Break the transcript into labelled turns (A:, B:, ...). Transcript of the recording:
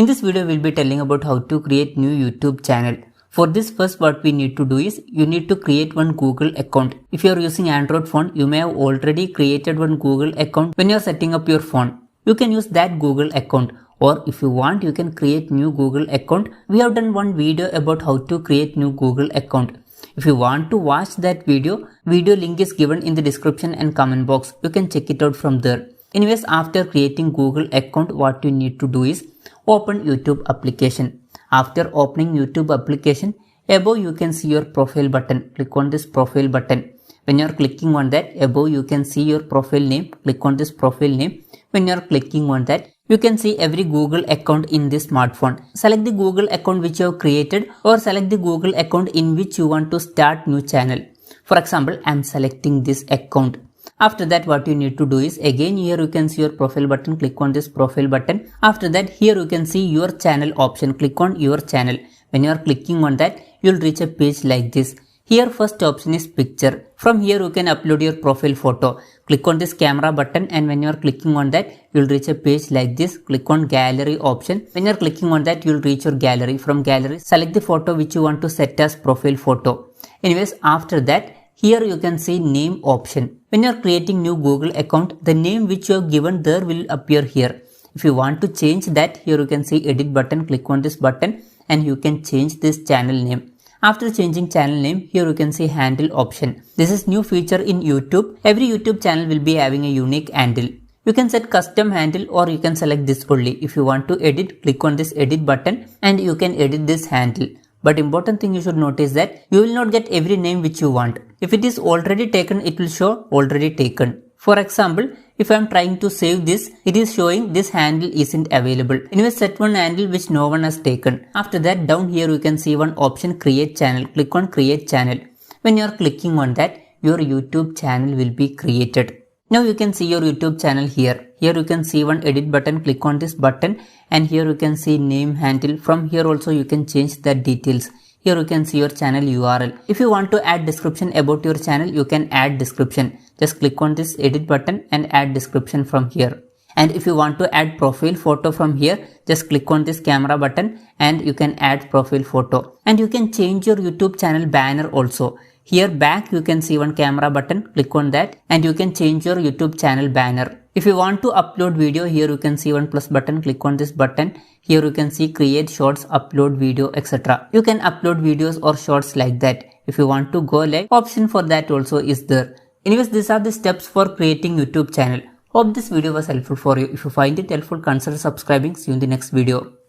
A: In this video, we'll be telling about how to create new YouTube channel. For this, first what we need to do is you need to create one Google account. If you are using Android phone, you may have already created one Google account when you are setting up your phone. You can use that Google account, or if you want, you can create new Google account. We have done one video about how to create new Google account. If you want to watch that video link is given in the description and comment box. You can check it out from there. Anyways, after creating Google account, what you need to do is open YouTube application. After opening YouTube application, above you can see your profile button. Click on this profile button. When you are clicking on that, above you can see your profile name. Click on this profile name. When you are clicking on that, you can see every Google account in this smartphone. Select the Google account which you have created, or select the Google account in which you want to start new channel. For example, I am selecting this account. After that, what you need to do is, again here you can see your profile button. Click on this profile button. After that, here you can see your channel option. Click on your channel. When you are clicking on that, you will reach a page like this. Here first option is picture. From here you can upload your profile photo. Click on this camera button, and when you are clicking on that, you will reach a page like this. Click on gallery option. When you are clicking on that, you will reach your gallery. From gallery, select the photo which you want to set as profile photo. Anyways, after that, here you can see name option. When you are creating new Google account, the name which you have given there will appear here. If you want to change that, here you can see edit button. Click on this button and you can change this channel name. After changing channel name, here you can see handle option. This is new feature in YouTube. Every YouTube channel will be having a unique handle. You can set custom handle, or you can select this only. If you want to edit, click on this edit button and you can edit this handle. But important thing you should notice that you will not get every name which you want. If it is already taken, it will show already taken. For example, if I am trying to save this, it is showing this handle isn't available. Anyway, set one handle which no one has taken. After that, down here you can see one option, create channel. Click on create channel. When you are clicking on that, your YouTube channel will be created. Now you can see your YouTube channel here. Here you can see one edit button. Click on this button and here you can see name, handle. From here also you can change the details. Here you can see your channel URL. If you want to add description about your channel, you can add description. Just click on this edit button and add description from here. And if you want to add profile photo from here, just click on this camera button and you can add profile photo. And you can change your YouTube channel banner also. Here back you can see one camera button. Click on that and you can change your YouTube channel banner. If you want to upload video, here you can see one plus button. Click on this button. Here you can see create shorts, upload video, etc. You can upload videos or shorts like that. If you want to go live, option for that also is there. Anyways, these are the steps for creating YouTube channel. Hope this video was helpful for you. If you find it helpful, consider subscribing. See you in the next video.